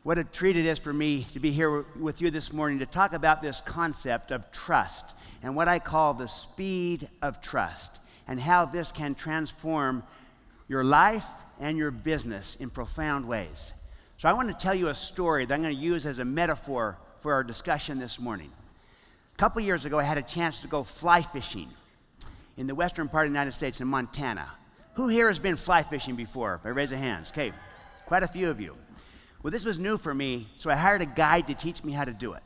What a treat it is for me to be here with you this morning to talk about this concept of trust and what I call the speed of trust and how this can transform your life and your business in profound ways. So I want to tell you a story that I'm going to use as a metaphor for our discussion this morning. A couple years ago, I had a chance to go fly fishing in the western part of the United States in Montana. Who here has been fly fishing before? By raise of hands. Okay, quite a few of you. Well, this was new for me, so I hired a guide to teach me how to do it.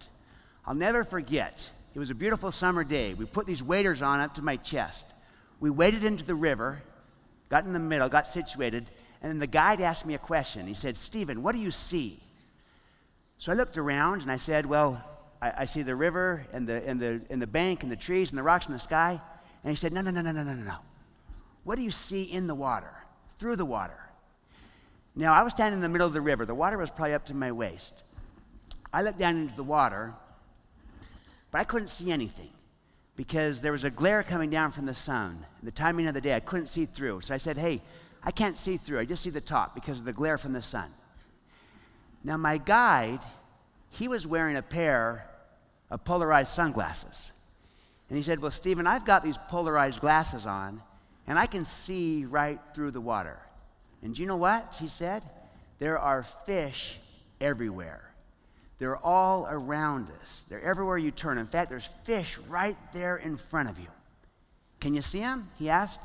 I'll never forget, it was a beautiful summer day. We put these waders on up to my chest. We waded into the river, got in the middle, got situated, and then the guide asked me a question. He said, "Stephen, what do you see?" So I looked around and I said, "Well, I see the river and the bank and the trees and the rocks in the sky." And he said, No. What do you see in the water, through the water? Now, I was standing in the middle of the river. The water was probably up to my waist. I looked down into the water, but I couldn't see anything because there was a glare coming down from the sun. The timing of the day, I couldn't see through. So I said, "Hey, I can't see through. I just see the top because of the glare from the sun." Now, my guide, he was wearing a pair of polarized sunglasses. And he said, "Well, Stephen, I've got these polarized glasses on, and I can see right through the water. And do you know what?" he said. "There are fish everywhere. They're all around us. They're everywhere you turn. In fact, there's fish right there in front of you. Can you see them?" he asked.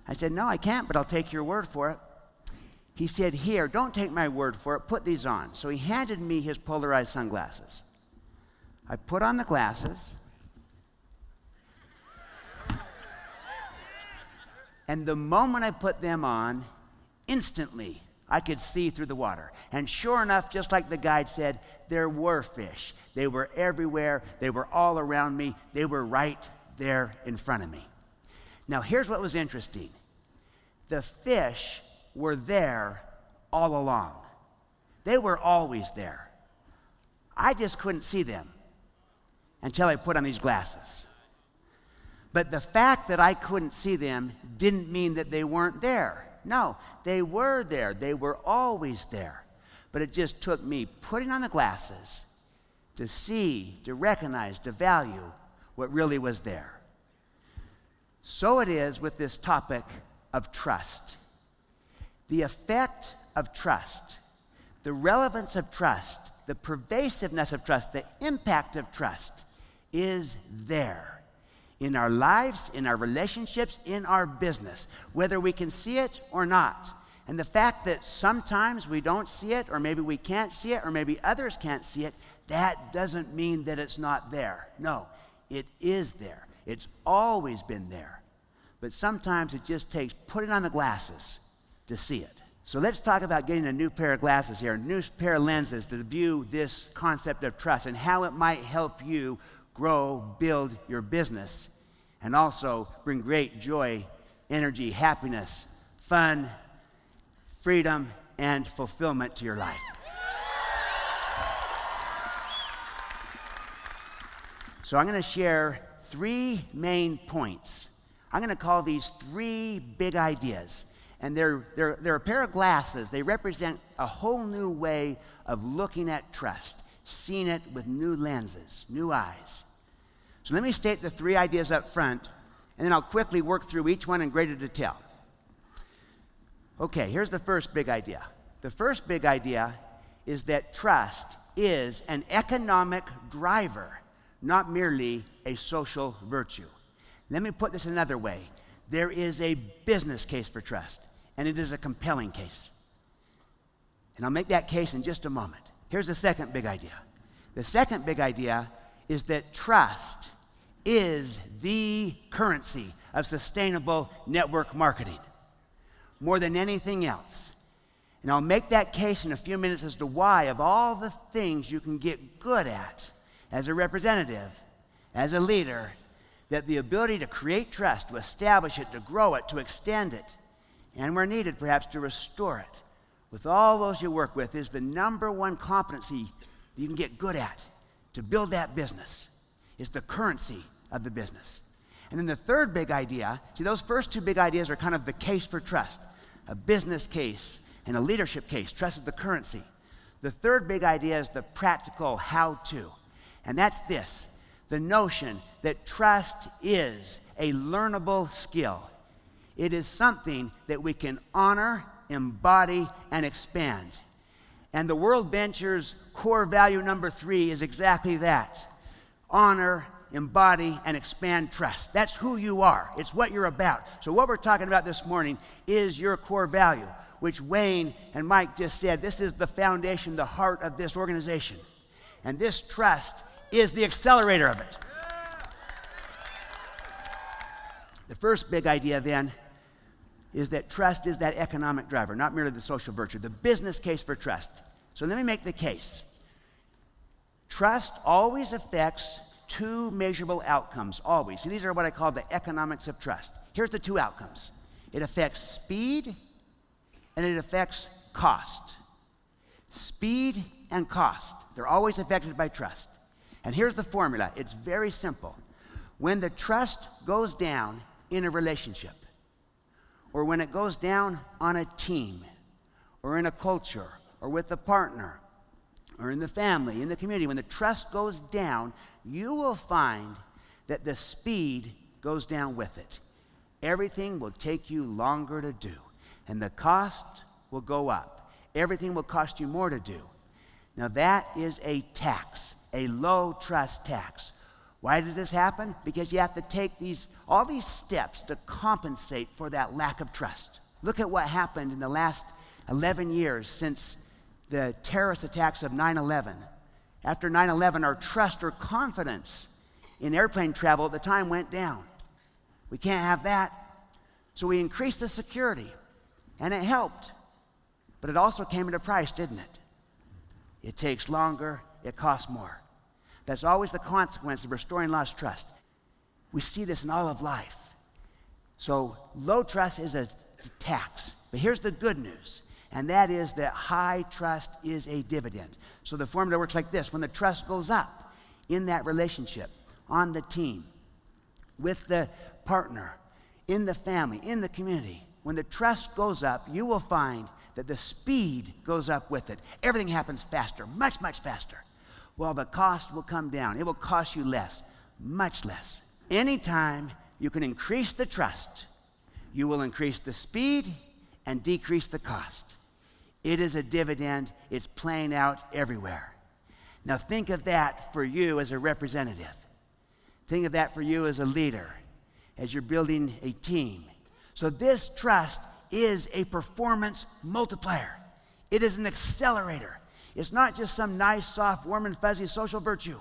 I said, "No, I can't, but I'll take your word for it." He said, "Here, don't take my word for it. Put these on." So he handed me his polarized sunglasses. I put on the glasses, and the moment I put them on, instantly, I could see through the water. And sure enough, just like the guide said, there were fish. They were everywhere. They were all around me. They were right there in front of me. Now, here's what was interesting. The fish were there all along. They were always there. I just couldn't see them until I put on these glasses. But the fact that I couldn't see them didn't mean that they weren't there. No, they were there. They were always there. But it just took me putting on the glasses to see, to recognize, to value what really was there. So it is with this topic of trust. The effect of trust, the relevance of trust, the pervasiveness of trust, the impact of trust is there. In our lives, in our relationships, in our business, whether we can see it or not. And the fact that sometimes we don't see it, or maybe we can't see it, or maybe others can't see it, that doesn't mean that it's not there. No, it is there. It's always been there. But sometimes it just takes putting on the glasses to see it. So let's talk about getting a new pair of glasses here, a new pair of lenses to view this concept of trust and how it might help you grow, build your business, and also bring great joy, energy, happiness, fun, freedom, and fulfillment to your life. So I'm going to share 3 main points. I'm going to call these 3 big ideas. And they're a pair of glasses. They represent a whole new way of looking at trust, seeing it with new lenses, new eyes. So let me state the 3 ideas up front, and then I'll quickly work through each one in greater detail. Okay, here's the first big idea. The first big idea is that trust is an economic driver, not merely a social virtue. Let me put this another way. There is a business case for trust, and it is a compelling case. And I'll make that case in just a moment. Here's the second big idea. The second big idea is that trust is the currency of sustainable network marketing, more than anything else. And I'll make that case in a few minutes as to why, of all the things you can get good at as a representative, as a leader, that the ability to create trust, to establish it, to grow it, to extend it, and where needed, perhaps to restore it, with all those you work with, is the number one competency you can get good at to build that business. It's the currency of the business. And then the third big idea, see, those first 2 big ideas are kind of the case for trust, a business case and a leadership case. Trust is the currency. The third big idea is the practical how-to. And that's this, the notion that trust is a learnable skill. It is something that we can honor, embody, and expand. And the World Ventures core value number 3 is exactly that. Honor, embody, and expand trust. That's who you are. It's what you're about. So what we're talking about this morning is your core value, which Wayne and Mike just said, this is the foundation, the heart of this organization. And this trust is the accelerator of it. The first big idea then is that trust is that economic driver, not merely the social virtue, the business case for trust. So let me make the case. Trust always affects 2 measurable outcomes, always. See, these are what I call the economics of trust. Here's the 2 outcomes. It affects speed and it affects cost. Speed and cost, they're always affected by trust. And here's the formula. It's very simple. When the trust goes down in a relationship, or when it goes down on a team, or in a culture, or with a partner, or in the family, in the community, when the trust goes down, you will find that the speed goes down with it. Everything will take you longer to do, and the cost will go up. Everything will cost you more to do. Now that is a tax, a low trust tax. Why does this happen? Because you have to take all these steps to compensate for that lack of trust. Look at what happened in the last 11 years since the terrorist attacks of 9/11. After 9/11, our trust or confidence in airplane travel at the time went down. We can't have that. So we increased the security, and it helped. But it also came at a price, didn't it? It takes longer, it costs more. That's always the consequence of restoring lost trust. We see this in all of life. So low trust is a tax. But here's the good news, and that is that high trust is a dividend. So the formula works like this. When the trust goes up in that relationship, on the team, with the partner, in the family, in the community, when the trust goes up, you will find that the speed goes up with it. Everything happens faster, much, much faster. Well, the cost will come down. It will cost you less, much less. Anytime you can increase the trust, you will increase the speed and decrease the cost. It is a dividend. It's playing out everywhere. Now think of that for you as a representative. Think of that for you as a leader, as you're building a team. So this trust is a performance multiplier. It is an accelerator. It's not just some nice, soft, warm, and fuzzy social virtue.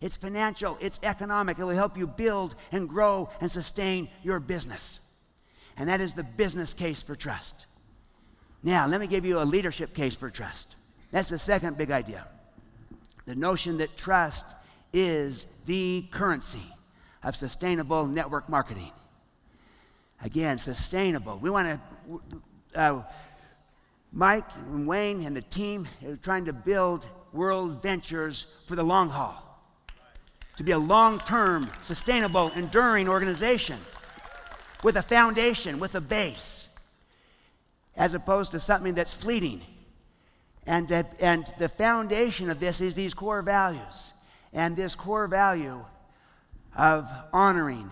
It's financial, it's economic. It will help you build and grow and sustain your business. And that is the business case for trust. Now, let me give you a leadership case for trust. That's the second big idea. The notion that trust is the currency of sustainable network marketing. Again, sustainable. We want to... Mike and Wayne and the team are trying to build World Ventures for the long haul, to be a long-term, sustainable, enduring organization with a foundation, with a base, as opposed to something that's fleeting. And the foundation of this is these core values. And this core value of honoring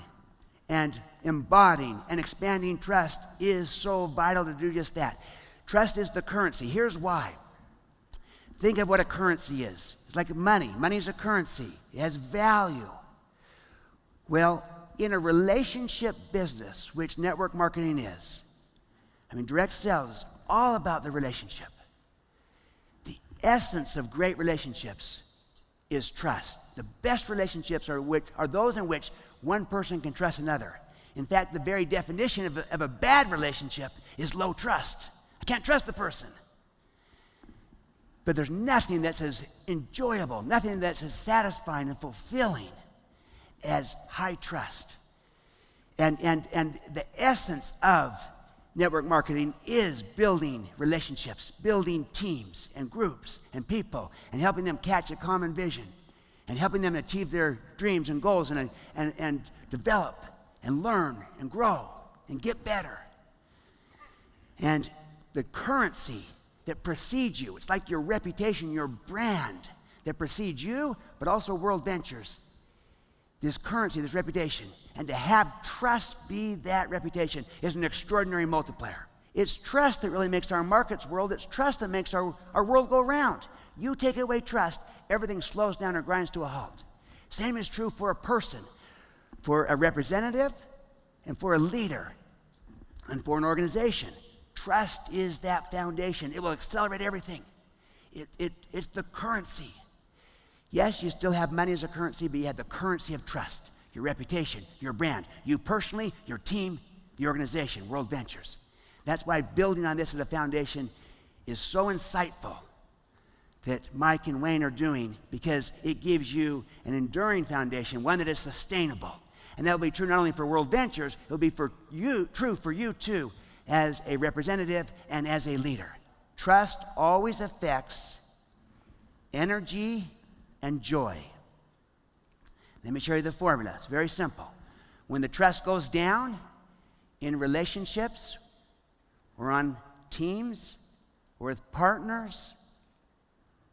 and embodying and expanding trust is so vital to do just that. Trust is the currency. Here's why. Think of what a currency is. It's like money. Money is a currency. It has value. Well, in a relationship business, which network marketing is, direct sales is all about the relationship. The essence of great relationships is trust. The best relationships are those in which one person can trust another. In fact, the very definition of a bad relationship is low trust. I can't trust the person. But there's nothing that's as enjoyable, nothing that's as satisfying and fulfilling as high trust. And the essence of network marketing is building relationships, building teams and groups and people, and helping them catch a common vision, and helping them achieve their dreams and goals, and develop and learn and grow and get better. And the currency that precedes you. It's like your reputation, your brand that precedes you, but also World Ventures. This currency, this reputation. And to have trust be that reputation is an extraordinary multiplier. It's trust that really makes our markets world. It's trust that makes our world go round. You take away trust, everything slows down or grinds to a halt. Same is true for a person, for a representative, and for a leader, and for an organization. Trust is that foundation. It will accelerate everything. It's the currency. Yes, you still have money as a currency, but you have the currency of trust, your reputation, your brand, you personally, your team, the organization, World Ventures. That's why building on this as a foundation is so insightful that Mike and Wayne are doing, because it gives you an enduring foundation, one that is sustainable. And that will be true not only for World Ventures, it will be for you, true for you too, as a representative and as a leader. Trust always affects energy and joy. Let me show you the formula. It's very simple. When the trust goes down in relationships, or on teams, or with partners,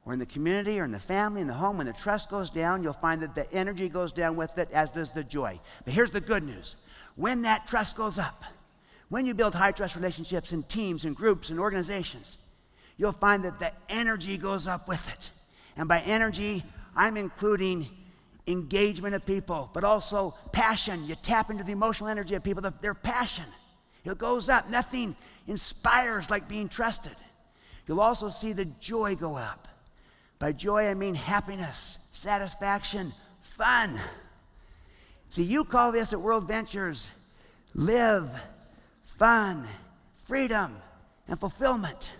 or in the community, or in the family, in the home, when the trust goes down, you'll find that the energy goes down with it, as does the joy. But here's the good news. When that trust goes up, when you build high trust relationships in teams and groups and organizations, you'll find that the energy goes up with it. And by energy, I'm including engagement of people, but also passion. You tap into the emotional energy of people, their passion. It goes up. Nothing inspires like being trusted. You'll also see the joy go up. By joy, I mean happiness, satisfaction, fun. See, you call this at World Ventures live, fun, freedom, and fulfillment.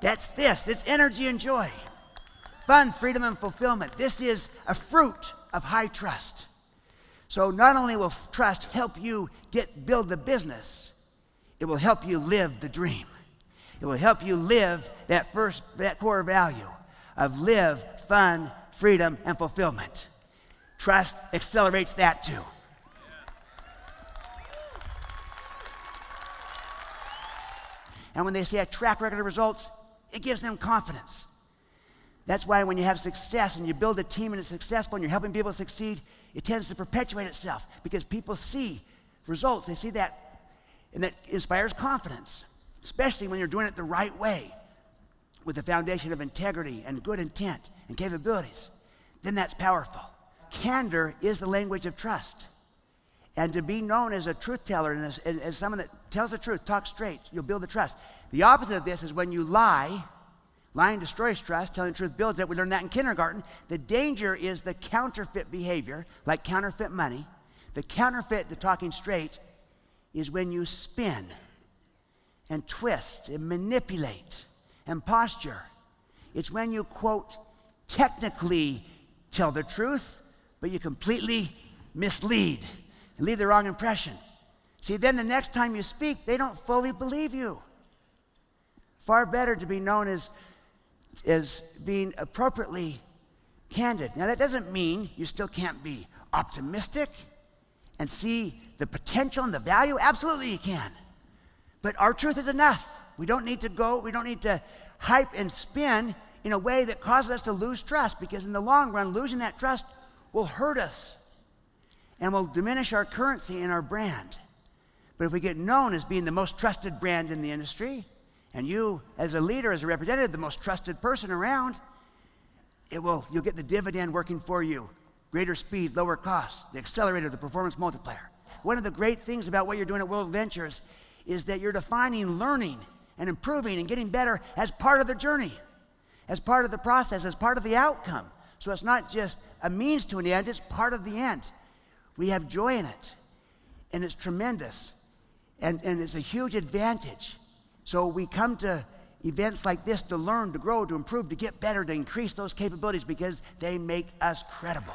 That's this. It's energy and joy. Fun, freedom, and fulfillment. This is a fruit of high trust. So not only will trust help you build the business, it will help you live the dream. It will help you live that core value of live, fun, freedom, and fulfillment. Trust accelerates that too. And when they see a track record of results, it gives them confidence. That's why when you have success and you build a team and it's successful and you're helping people succeed, it tends to perpetuate itself because people see results. They see that, and that inspires confidence, especially when you're doing it the right way with a foundation of integrity and good intent and capabilities. Then that's powerful. Candor is the language of trust. And to be known as a truth teller and as someone that tells the truth, talks straight, you'll build the trust. The opposite of this is when you lie. Lying destroys trust, telling the truth builds it. We learned that in kindergarten. The danger is the counterfeit behavior, like counterfeit money. The counterfeit to talking straight is when you spin and twist and manipulate and posture. It's when you, quote, technically tell the truth, but you completely mislead and leave the wrong impression. See, then the next time you speak, they don't fully believe you. Far better to be known as being appropriately candid. Now, that doesn't mean you still can't be optimistic and see the potential and the value. Absolutely you can. But our truth is enough. We don't need to hype and spin in a way that causes us to lose trust, because in the long run, losing that trust will hurt us and will diminish our currency and our brand. But if we get known as being the most trusted brand in the industry, and you, as a leader, as a representative, the most trusted person around, you'll get the dividend working for you. Greater speed, lower cost, the accelerator, the performance multiplier. One of the great things about what you're doing at World Ventures is that you're defining learning and improving and getting better as part of the journey, as part of the process, as part of the outcome. So it's not just a means to an end, it's part of the end. We have joy in it, and it's tremendous, and it's a huge advantage. So we come to events like this to learn, to grow, to improve, to get better, to increase those capabilities because they make us credible.